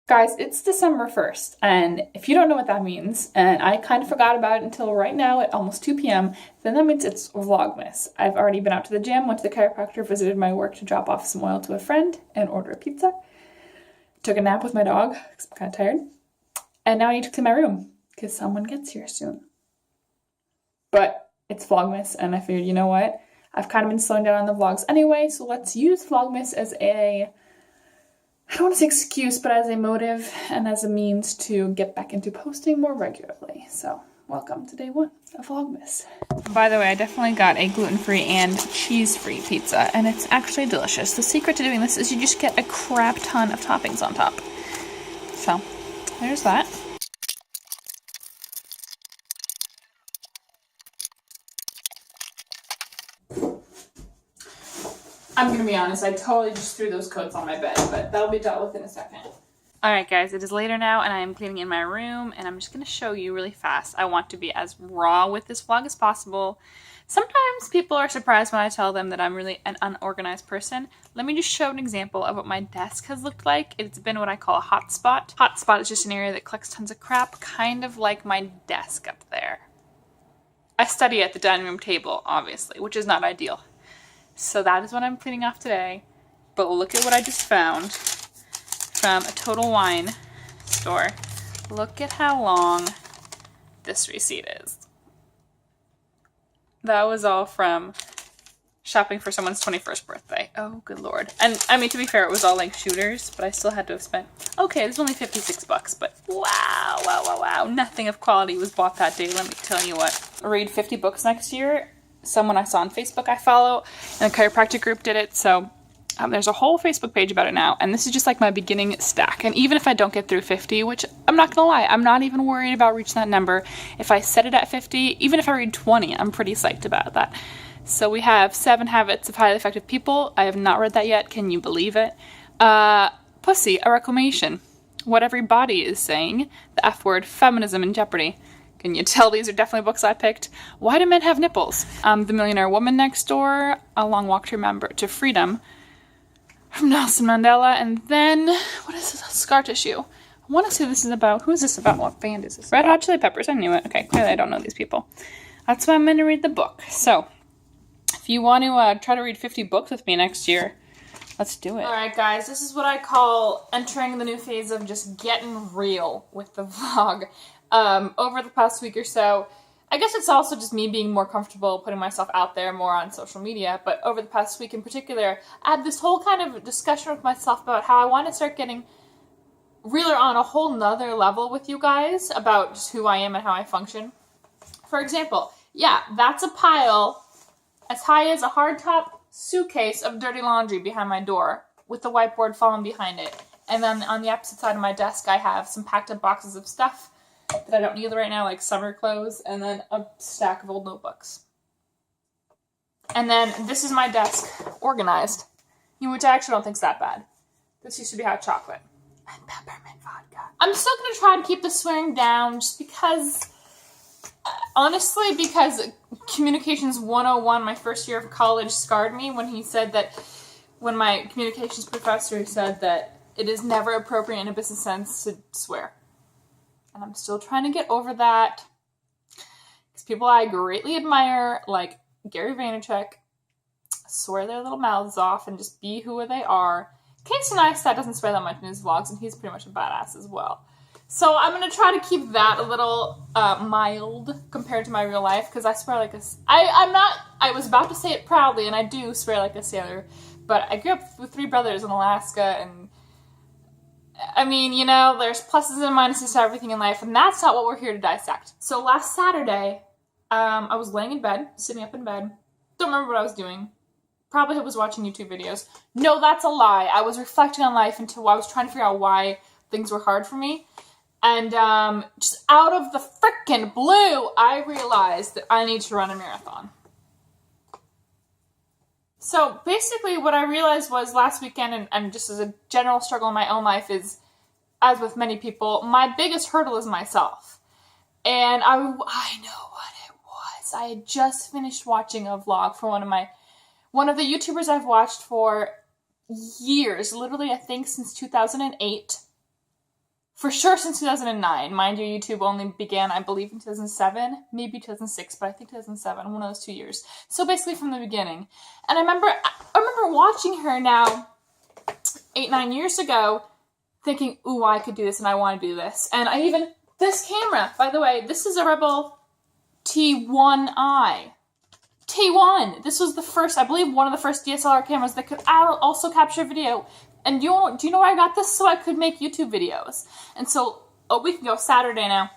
Guys, it's December 1st, and if you don't know what that means, and I kind of forgot about it until right now at almost 2 p.m., then that means it's Vlogmas. I've already been out to the gym, went to the chiropractor, visited my work to drop off some oil to a friend, and order a pizza. Took a nap with my dog, because I'm kind of tired. And now I need to clean my room, because someone gets here soon. But it's Vlogmas, and I figured, you know what? I've kind of been slowing down on the vlogs anyway, so let's use Vlogmas as I don't want to say excuse, but as a motive and as a means to get back into posting more regularly. So, welcome to day 1 of Vlogmas. By the way, I definitely got a gluten-free and cheese-free pizza, and it's actually delicious. The secret to doing this is you just get a crap ton of toppings on top. So, there's that. I'm gonna be honest, I totally just threw those coats on my bed, but that'll be dealt with in a second. Alright guys, it is later now and I am cleaning in my room and I'm just gonna show you really fast. I want to be as raw with this vlog as possible. Sometimes people are surprised when I tell them that I'm really an unorganized person. Let me just show an example of what my desk has looked like. It's been what I call a hotspot. Hotspot is just an area that collects tons of crap, kind of like my desk up there. I study at the dining room table, obviously, which is not ideal. So that is what I'm cleaning off today. But look at what I just found from a Total Wine store. Look at how long this receipt is. That was all from shopping for someone's 21st birthday. Oh, good lord. And I mean, to be fair, it was all like shooters, but I still had to have spent, okay, it was only 56 bucks, but wow. Nothing of quality was bought that day, let me tell you what. Read 50 books next year. Someone I saw on Facebook I follow, and a chiropractic group did it, so there's a whole Facebook page about it now, and this is just like my beginning stack. And even if I don't get through 50, which I'm not gonna lie, I'm not even worried about reaching that number. If I set it at 50, even if I read 20, I'm pretty psyched about that. So we have 7 Habits of Highly Effective People. I have not read that yet, can you believe it? Pussy, a Reclamation. What Everybody is Saying, the F Word, Feminism in Jeopardy. Can you tell these are definitely books I picked? Why Do Men Have Nipples? The Millionaire Woman Next Door, A Long Walk to Freedom, from Nelson Mandela, and then, what is this? Scar Tissue. I want to say this is about, who is this about? What band is this? Red Hot Chili Peppers, I knew it. Okay, clearly I don't know these people. That's why I'm going to read the book. So, if you want to try to read 50 books with me next year, let's do it. Alright guys, this is what I call entering the new phase of just getting real with the vlog. Over the past week or so, I guess it's also just me being more comfortable putting myself out there more on social media, but over the past week in particular, I had this whole kind of discussion with myself about how I want to start getting realer on a whole nother level with you guys about just who I am and how I function. For example, yeah, that's a pile as high as a hardtop suitcase of dirty laundry behind my door with the whiteboard falling behind it. And then on the opposite side of my desk, I have some packed up boxes of stuff that I don't need right now, like summer clothes, and then a stack of old notebooks. And then this is my desk, organized, which I actually don't think is that bad. This used to be hot chocolate. And peppermint vodka. I'm still going to try to keep the swearing down, just because, honestly, because Communications 101, my first year of college, scarred me when he said that, when my communications professor said that it is never appropriate in a business sense to swear. And I'm still trying to get over that. Because people I greatly admire, like Gary Vaynerchuk, swear their little mouths off and just be who they are. Casey Neistat doesn't swear that much in his vlogs, and he's pretty much a badass as well. So I'm going to try to keep that a little mild compared to my real life, because I swear like a... I was about to say it proudly, and I do swear like a sailor, but I grew up with 3 brothers in Alaska, and I mean, you know, there's pluses and minuses to everything in life, and that's not what we're here to dissect. So last Saturday, I was laying in bed, sitting up in bed. Don't remember what I was doing. Probably was watching YouTube videos. No, that's a lie. I was reflecting on life until I was trying to figure out why things were hard for me. And just out of the frickin' blue, I realized that I need to run a marathon. So basically what I realized was last weekend, and just as a general struggle in my own life, is, as with many people, my biggest hurdle is myself. And I know what it was. I had just finished watching a vlog for one of the YouTubers I've watched for years, literally I think since 2008. for sure since 2009. Mind you, YouTube only began, I believe, in 2007, maybe 2006, but I think 2007, one of those 2 years. So basically from the beginning. And I remember watching her now 8-9 years ago, thinking, ooh, I could do this and I want to do this. And this camera, by the way, this is a Rebel T1i. T1! This was the first, I believe, one of the first DSLR cameras that could also capture video. And do you know where I got this? So I could make YouTube videos. And so, a week ago, Saturday now,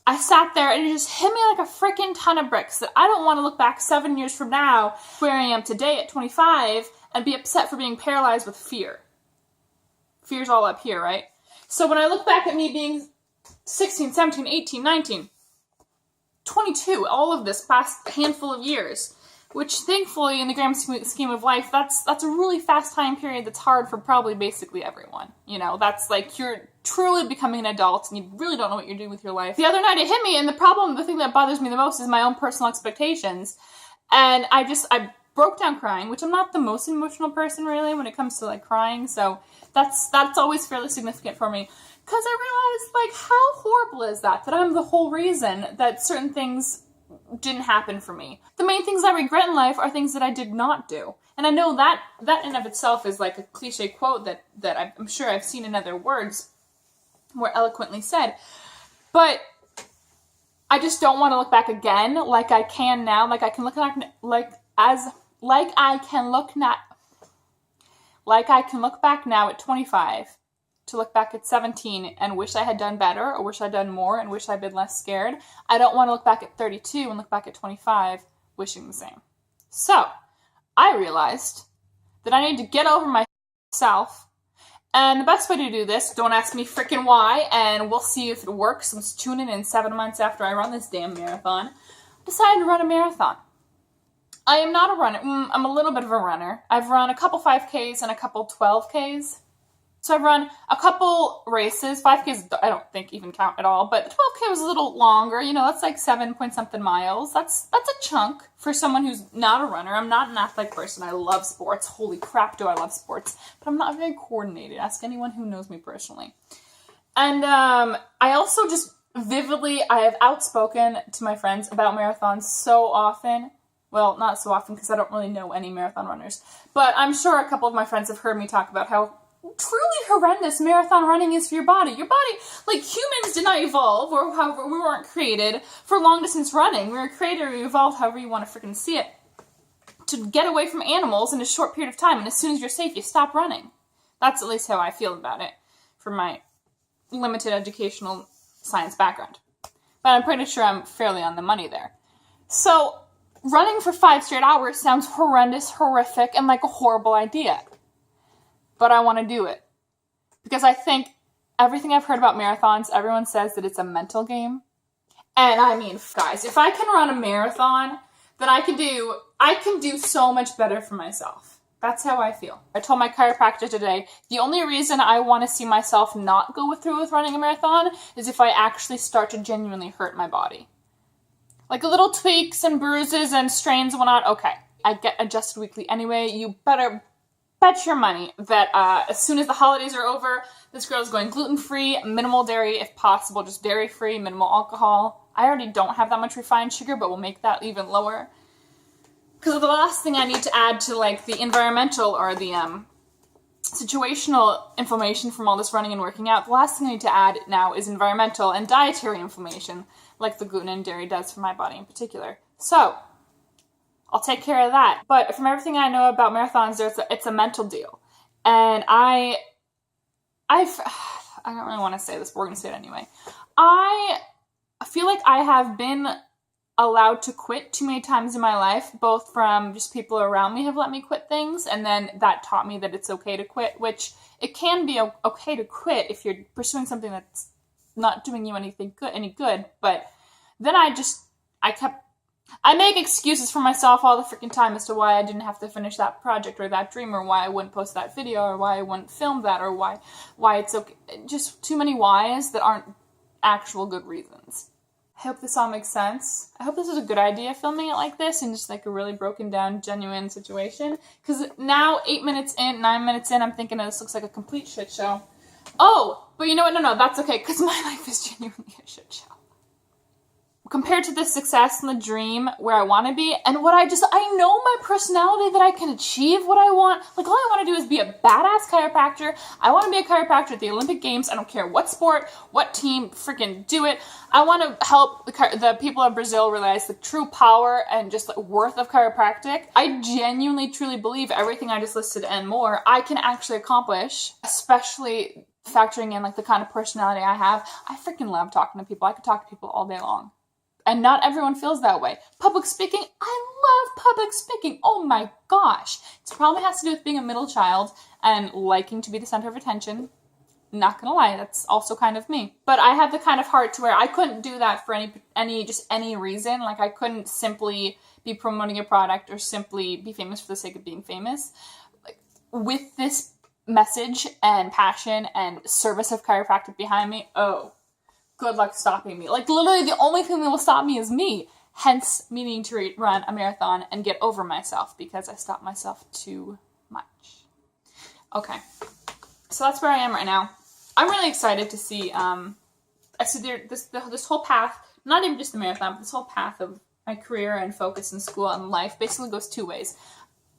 I sat there and it just hit me like a freaking ton of bricks that I don't want to look back 7 years from now, where I am today at 25, and be upset for being paralyzed with fear. Fear's all up here, right? So when I look back at me being 16, 17, 18, 19, 22, all of this past handful of years, which thankfully in the grand scheme of life, that's a really fast time period that's hard for probably basically everyone. You know, that's like you're truly becoming an adult and you really don't know what you're doing with your life. The other night it hit me, and the thing that bothers me the most is my own personal expectations. And I broke down crying, which I'm not the most emotional person really when it comes to like crying, so that's always fairly significant for me. Because I realized, like, how horrible is that I'm the whole reason that certain things didn't happen for me. The main things I regret in life are things that I did not do. And I know that in of itself is like a cliche quote that I'm sure I've seen in other words more eloquently said. But I just don't want to look back again like I can now. Like I can look back I can look back now at 25 to look back at 17 and wish I had done better or wish I'd done more and wish I'd been less scared. I don't want to look back at 32 and look back at 25 wishing the same. So I realized that I need to get over myself. And the best way to do this, don't ask me freaking why, and we'll see if it works. I'm tuning in 7 months after I run this damn marathon. I decided to run a marathon. I am not a runner. I'm a little bit of a runner. I've run a couple 5Ks and a couple 12Ks. So I've run a couple races. 5Ks I don't think even count at all, but 12K was a little longer. You know, that's like 7-point-something miles. That's a chunk for someone who's not a runner. I'm not an athletic person. I love sports. Holy crap, do I love sports. But I'm not very coordinated. Ask anyone who knows me personally. And I also just vividly, I have outspoken to my friends about marathons so often. Well, not so often because I don't really know any marathon runners. But I'm sure a couple of my friends have heard me talk about how truly horrendous marathon running is for your body. Your body, like humans did not evolve, or however, we weren't created for long distance running. We were created or evolved, however you want to freaking see it, to get away from animals in a short period of time. And as soon as you're safe, you stop running. That's at least how I feel about it from my limited educational science background. But I'm pretty sure I'm fairly on the money there. So running for 5 straight hours sounds horrendous, horrific, and like a horrible idea. But I want to do it. Because I think everything I've heard about marathons, everyone says that it's a mental game. And I mean, guys, if I can run a marathon, then I can do so much better for myself. That's how I feel. I told my chiropractor today, the only reason I want to see myself not go through with running a marathon is if I actually start to genuinely hurt my body. Like little tweaks and bruises and strains and whatnot, okay. I get adjusted weekly anyway. You better bet your money that as soon as the holidays are over, this girl's going gluten-free, minimal dairy if possible, just dairy-free, minimal alcohol. I already don't have that much refined sugar, but we'll make that even lower. Because the last thing I need to add to like the environmental or the situational inflammation from all this running and working out, the last thing I need to add now is environmental and dietary inflammation, like the gluten and dairy does for my body in particular. So I'll take care of that. But from everything I know about marathons, it's a mental deal. And I don't really want to say this, but we're going to say it anyway. I feel like I have been allowed to quit too many times in my life, both from just people around me have let me quit things, and then that taught me that it's okay to quit, which it can be okay to quit if you're pursuing something that's not doing you any good. But then I make excuses for myself all the freaking time as to why I didn't have to finish that project or that dream, or why I wouldn't post that video, or why I wouldn't film that, or why it's okay. Just too many whys that aren't actual good reasons. I hope this all makes sense. I hope this is a good idea, filming it like this, in just like a really broken down, genuine situation. Because now, 9 minutes in, I'm thinking this looks like a complete shit show. Oh, but you know what? No, that's okay, because my life is genuinely a shit show. Compared to the success and the dream where I want to be, and what I know my personality that I can achieve what I want. Like, all I want to do is be a badass chiropractor. I want to be a chiropractor at the Olympic Games. I don't care what sport, what team, freaking do it. I want to help the people of Brazil realize the true power and just the worth of chiropractic. I genuinely, truly believe everything I just listed and more I can actually accomplish, especially factoring in like the kind of personality I have. I freaking love talking to people. I could talk to people all day long. And not everyone feels that way. Public speaking, I love public speaking. Oh my gosh. It probably has to do with being a middle child and liking to be the center of attention. Not gonna lie, that's also kind of me. But I have the kind of heart to where I couldn't do that for any reason. Like, I couldn't simply be promoting a product or simply be famous for the sake of being famous. Like, with this message and passion and service of chiropractic behind me, oh, good luck stopping me. Like, literally the only thing that will stop me is me. Hence, meaning to run a marathon and get over myself because I stop myself too much. Okay. So that's where I am right now. I'm really excited to see, I see this whole path, not even just the marathon, but this whole path of my career and focus in school and life basically goes two ways.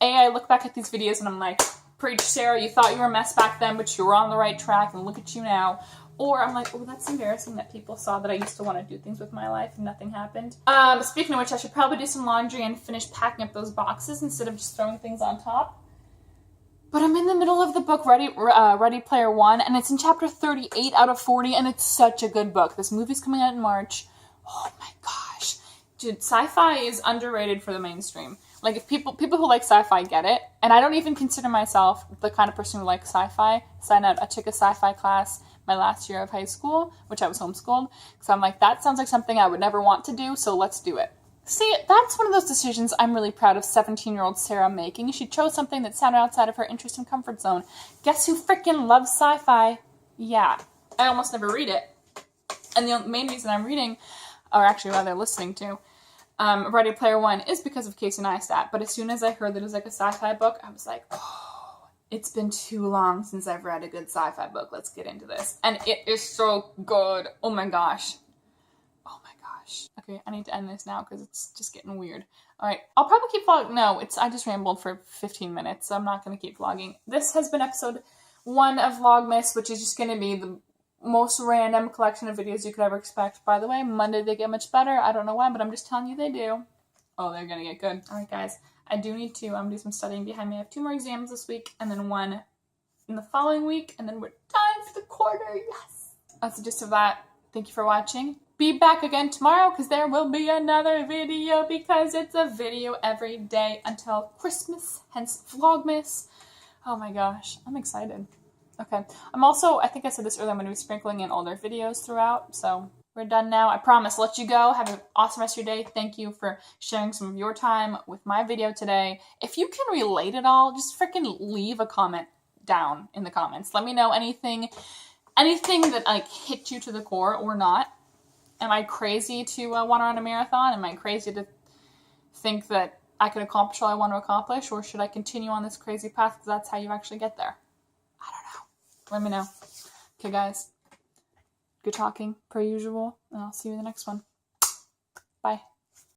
I look back at these videos and I'm like, preach, Sarah, you thought you were a mess back then, but you were on the right track and look at you now. Or I'm like, oh, that's embarrassing that people saw that I used to want to do things with my life and nothing happened. Speaking of which, I should probably do some laundry and finish packing up those boxes instead of just throwing things on top. But I'm in the middle of the book, Ready Player One, and it's in chapter 38 out of 40, and it's such a good book. This movie's coming out in March. Oh my gosh. Dude, sci-fi is underrated for the mainstream. Like, if people who like sci-fi get it, and I don't even consider myself the kind of person who likes sci-fi. I took a sci-fi class my last year of high school, which I was homeschooled, because I'm like, that sounds like something I would never want to do, so let's do it. See, that's one of those decisions I'm really proud of 17-year-old Sarah making. She chose something that sounded outside of her interest and comfort zone. Guess who freaking loves sci-fi? Yeah. I almost never read it. And the main reason I'm reading, or actually rather listening to, Ready Player One is because of Casey Neistat. But as soon as I heard that it was like a sci-fi book, I was like, oh, it's been too long since I've read a good sci-fi book. Let's get into this. And it is so good. Oh my gosh. Oh my gosh. Okay, I need to end this now because it's just getting weird. All right, I'll probably keep vlogging. No, I just rambled for 15 minutes, so I'm not going to keep vlogging. This has been episode 1 of Vlogmas, which is just going to be the most random collection of videos you could ever expect. By the way, Monday they get much better. I don't know why, but I'm just telling you they do. Oh, they're going to get good. All right, guys. I do need to do some studying behind me. I have 2 more exams this week, and then 1 in the following week, and then we're done for the quarter. Yes! That's the gist of that. Thank you for watching. Be back again tomorrow, because there will be another video, because it's a video every day until Christmas, hence Vlogmas. Oh my gosh, I'm excited. Okay, I'm also, I think I said this earlier, I'm going to be sprinkling in older videos throughout, so we're done now. I promise. Let you go. Have an awesome rest of your day. Thank you for sharing some of your time with my video today. If you can relate at all, just freaking leave a comment down in the comments. Let me know anything that like hit you to the core or not. Am I crazy to want to run a marathon? Am I crazy to think that I can accomplish all I want to accomplish? Or should I continue on this crazy path because that's how you actually get there? I don't know. Let me know. Okay, guys. Good talking, per usual, and I'll see you in the next one. Bye.